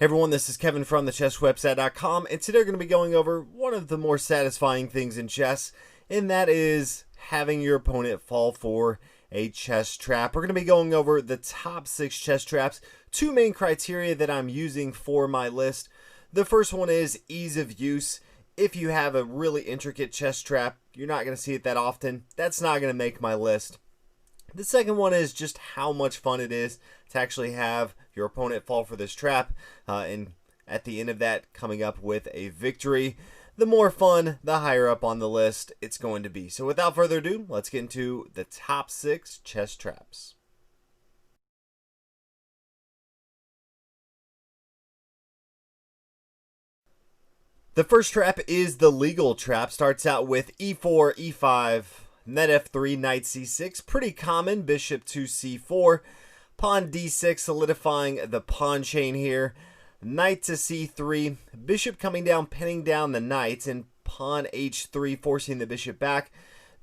Hey everyone, this is Kevin from thechesswebsite.com, and today we're going to be going over one of the more satisfying things in chess, and that is having your opponent fall for a chess trap. We're going to be going over the top 6 chess traps, 2 main criteria that I'm using for my list. The first one is ease of use. If you have a really intricate chess trap, you're not going to see it that often. That's not going to make my list. The second one is just how much fun it is to actually have your opponent fall for this trap, and at the end of that, coming up with a victory. The more fun, the higher up on the list it's going to be. So without further ado, let's get into the top 6 chess traps. The first trap is the legal trap. Starts out with e4, e5, knight f3, knight c6. Pretty common. Bishop to c4. Pawn d6, solidifying the pawn chain here. Knight to c3. Bishop coming down, pinning down the knight. And pawn h3, forcing the bishop back.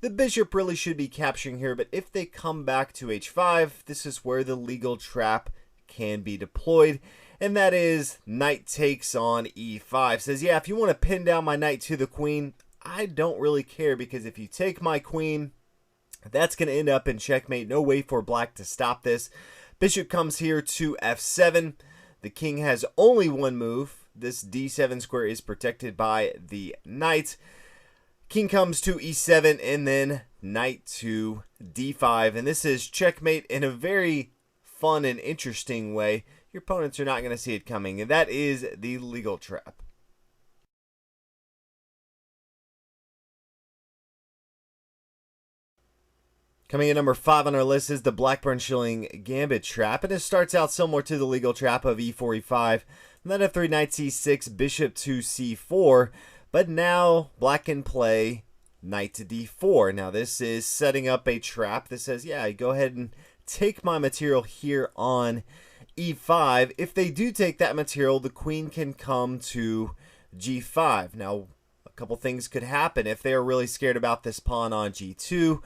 The bishop really should be capturing here, but if they come back to h5, this is where the legal trap can be deployed. And that is knight takes on e5. Says, yeah, if you want to pin down my knight to the queen, I don't really care, because if you take my queen, that's going to end up in checkmate. No way for black to stop this. Bishop comes here to f7. The king has only one move. This d7 square is protected by the knight. King comes to e7 and then knight to d5. And this is checkmate in a very fun and interesting way. Your opponents are not going to see it coming. And that is the legal trap. Coming in number 5 on our list is the Blackburn-Schilling Gambit trap, and it starts out similar to the legal trap of e4, e5, knight f3, knight c6, bishop to c4, but now black can play knight to d4. Now this is setting up a trap that says, yeah, go ahead and take my material here on e5. If they do take that material, the queen can come to g5. Now, a couple things could happen. If they are really scared about this pawn on g2,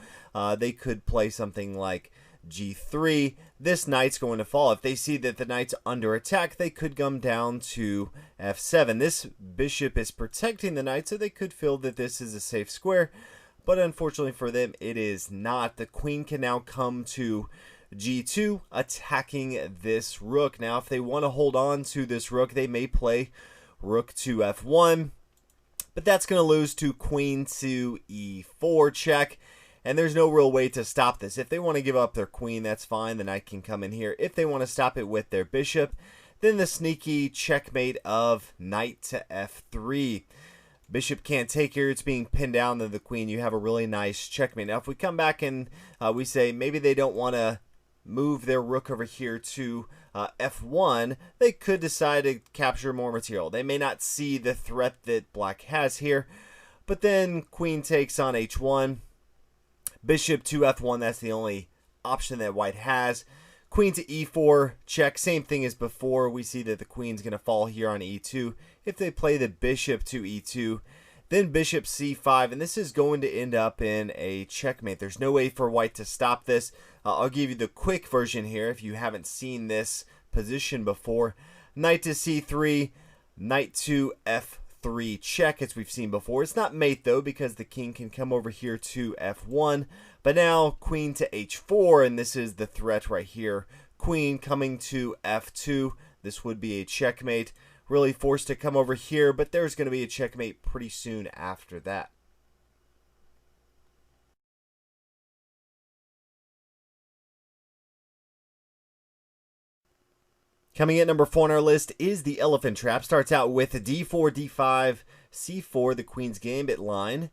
they could play something like g3. This knight's going to fall. If they see that the knight's under attack, they could come down to f7. This bishop is protecting the knight, so they could feel that this is a safe square. But unfortunately for them, it is not. The queen can now come to g2, attacking this rook. Now, if they want to hold on to this rook, they may play rook to f1. But that's going to lose to queen to e4 check. And there's no real way to stop this. If they want to give up their queen, that's fine. The knight can come in here. If they want to stop it with their bishop, then the sneaky checkmate of knight to f3. Bishop can't take here. It's being pinned down to the queen. You have a really nice checkmate. Now, if we come back and we say maybe they don't want to move their rook over here to f1, they could decide to capture more material. They may not see the threat that black has here, but then queen takes on h1. Bishop to f1, that's the only option that white has. Queen to e4, check. Same thing as before. We see that the queen's going to fall here on e2. If they play the bishop to e2, then bishop c5, and this is going to end up in a checkmate. There's no way for white to stop this. I'll give you the quick version here if you haven't seen this position before. Knight to c3, knight to f3 check, as we've seen before. It's not mate though, because the king can come over here to f1. But now queen to h4, and this is the threat right here. Queen coming to f2. This would be a checkmate. Really forced to come over here, but there's going to be a checkmate pretty soon after that. Coming in number 4 on our list is the elephant trap. Starts out with d4, d5, c4, the queen's gambit line.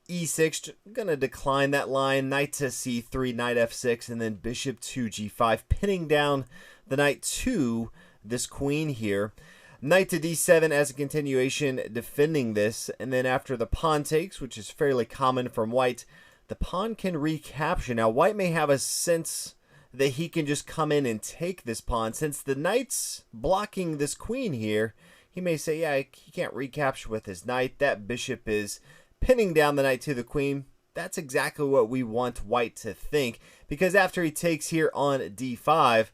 e6, going to decline that line. Knight to c3, knight f6, and then bishop to g5, pinning down the knight to this queen here. Knight to d7 as a continuation, defending this. And then after the pawn takes, which is fairly common from white, the pawn can recapture. Now, white may have a sense that he can just come in and take this pawn. Since the knight's blocking this queen here, he may say, yeah, he can't recapture with his knight. That bishop is pinning down the knight to the queen. That's exactly what we want white to think, because after he takes here on d5,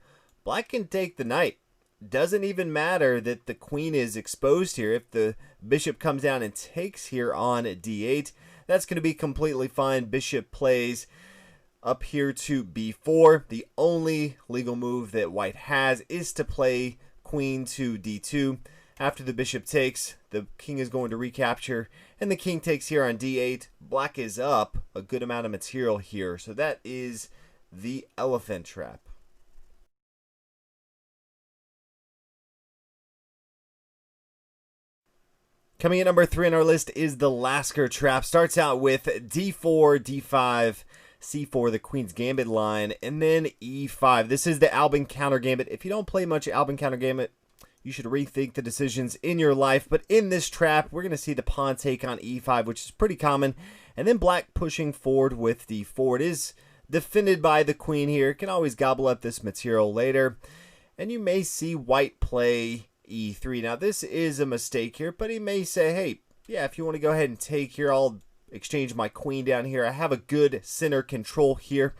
black can take the knight. doesn't even matter that the queen is exposed here. If the bishop comes down and takes here on d8, that's going to be completely fine. Bishop plays up here to b4. The only legal move that white has is to play queen to d2. After the bishop takes, the king is going to recapture, and the king takes here on d8. Black is up a good amount of material here, so that is the elephant trap. Coming at number 3 on our list is the Lasker trap. Starts out with d4, d5, c4, the queen's gambit line, and then e5. This is the Albin counter gambit. If you don't play much Albin counter gambit, you should rethink the decisions in your life. But in this trap, we're going to see the pawn take on e5, which is pretty common, and then black pushing forward with d4. It is defended by the queen here. Can always gobble up this material later, and you may see white play e3. Now this is a mistake here, but he may say, hey, yeah, if you want to go ahead and take here, I'll exchange my queen down here. I have a good center control here.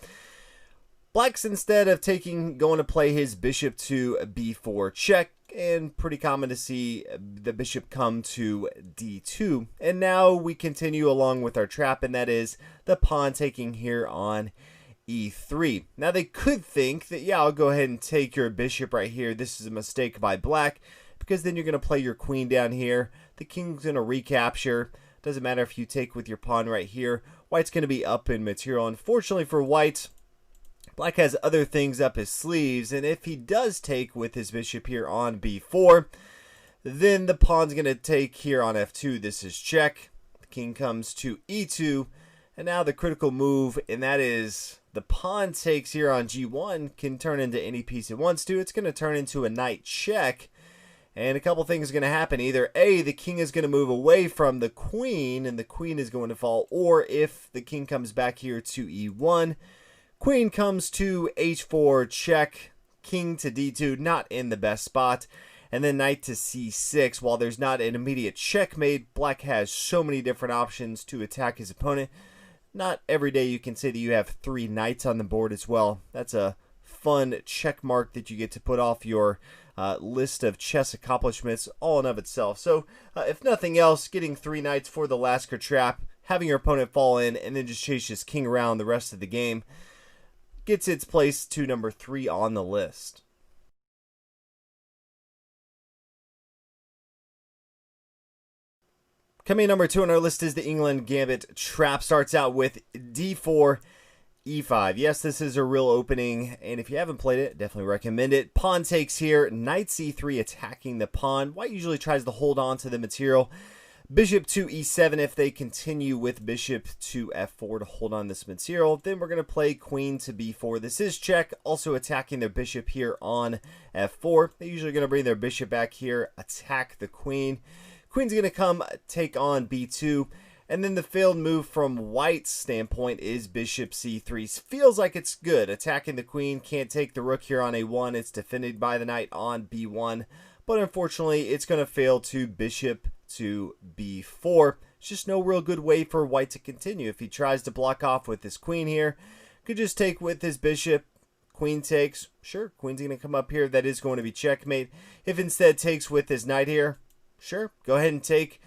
Black's, instead of taking, going to play his bishop to b4 check, and pretty common to see the bishop come to d2. And now we continue along with our trap, and that is the pawn taking here on e3. Now they could think that, yeah, I'll go ahead and take your bishop right here. This is a mistake by black, because then you're going to play your queen down here. The king's going to recapture. Doesn't matter if you take with your pawn right here. White's going to be up in material. Unfortunately for white, black has other things up his sleeves, and if he does take with his bishop here on b4, then the pawn's going to take here on f2. This is check. The king comes to e2, and now the critical move, and that is the pawn takes here on g1 can turn into any piece it wants to. It's going to turn into a knight check, and a couple things are going to happen. Either A, the king is going to move away from the queen, and the queen is going to fall, or if the king comes back here to e1, queen comes to h4 check, king to d2, not in the best spot, and then knight to c6. While there's not an immediate checkmate, black has so many different options to attack his opponent. Not every day you can say that you have 3 knights on the board as well. That's a fun check mark that you get to put off your list of chess accomplishments all in of itself. So if nothing else, getting 3 knights for the Lasker trap, having your opponent fall in, and then just chase his king around the rest of the game gets its place to number 3 on the list. Coming in number 2 on our list is the England Gambit trap. Starts out with d4, e5. Yes, this is a real opening, and if you haven't played it, definitely recommend it. Pawn takes here, knight c3 attacking the pawn. White usually tries to hold on to the material. Bishop to e7 if they continue with bishop to f4 to hold on this material. Then we're going to play queen to b4. This is check, also attacking their bishop here on f4. They're usually going to bring their bishop back here, attack the queen. Queen's going to come take on b2. And then the failed move from white's standpoint is bishop c3. Feels like it's good. Attacking the queen, can't take the rook here on a1. It's defended by the knight on b1. But unfortunately, it's going to fail to bishop to b4. It's just no real good way for white to continue. If he tries to block off with his queen here, could just take with his bishop. Queen takes. Sure, queen's going to come up here. That is going to be checkmate. If instead takes with his knight here, sure, go ahead and take.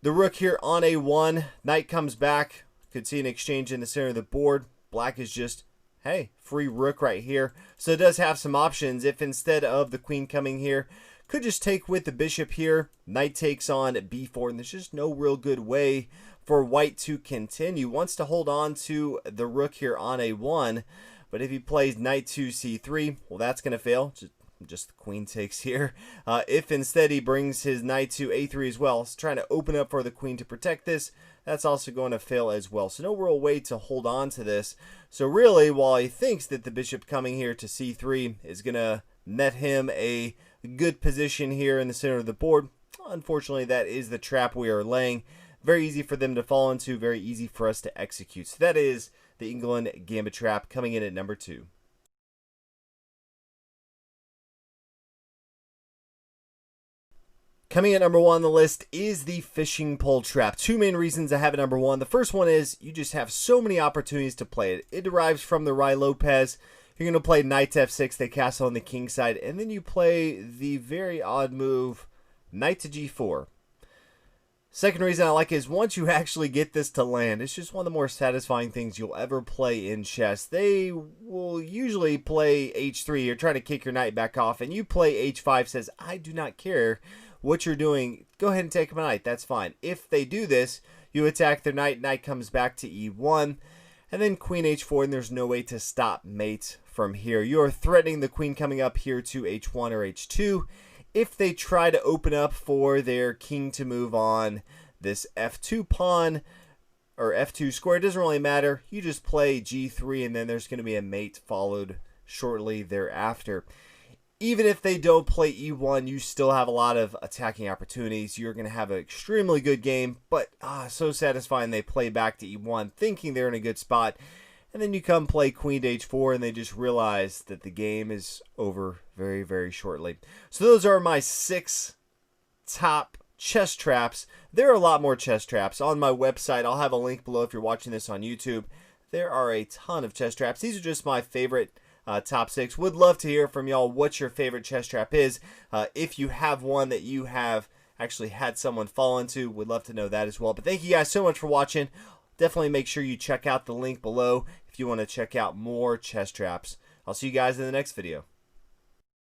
The rook here on a1. Knight comes back. Could see an exchange in the center of the board. Black is just, hey, free rook right here. So it does have some options. If instead of the queen coming here, could just take with the bishop here. Knight takes on b4. And there's just no real good way for white to continue. Wants to hold on to the rook here on a1. But if he plays knight to c3, well, that's going to fail. Just the queen takes here. If instead he brings his knight to a3 as well, so trying to open up for the queen to protect this, that's also going to fail as well. So no real way to hold on to this. So really, while he thinks that the bishop coming here to c3 is going to net him a good position here in the center of the board, unfortunately that is the trap we are laying. Very easy for them to fall into, very easy for us to execute. So that is the England Gambit trap coming in at number 2. Coming at number 1 on the list is the fishing pole trap. 2 main reasons I have it number 1. The first one is you just have so many opportunities to play it. It derives from the Rai Lopez. You're going to play knight to f6, they castle on the king side, and then you play the very odd move, knight to g4. Second reason I like it is once you actually get this to land, it's just one of the more satisfying things you'll ever play in chess. They will usually play h3, you're trying to kick your knight back off, and you play h5, says, I do not care what you're doing, go ahead and take my knight, that's fine. If they do this, you attack their knight, knight comes back to e1, and then queen h4, and there's no way to stop mate from here. You're threatening the queen coming up here to h1 or h2. If they try to open up for their king to move on this f2 pawn or f2 square, it doesn't really matter. You just play g3 and then there's going to be a mate followed shortly thereafter. Even if they don't play e1, you still have a lot of attacking opportunities. You're going to have an extremely good game, but so satisfying they play back to e1 thinking they're in a good spot. And then you come play queen to h4 and they just realize that the game is over very, very shortly. So those are my 6 top chess traps. There are a lot more chess traps. On my website, I'll have a link below if you're watching this on YouTube. There are a ton of chess traps. These are just my favorite top 6. Would love to hear from y'all what your favorite chess trap is. If you have one that you have actually had someone fall into, would love to know that as well. But thank you guys so much for watching. Definitely make sure you check out the link below if you want to check out more chess traps. I'll see you guys in the next video.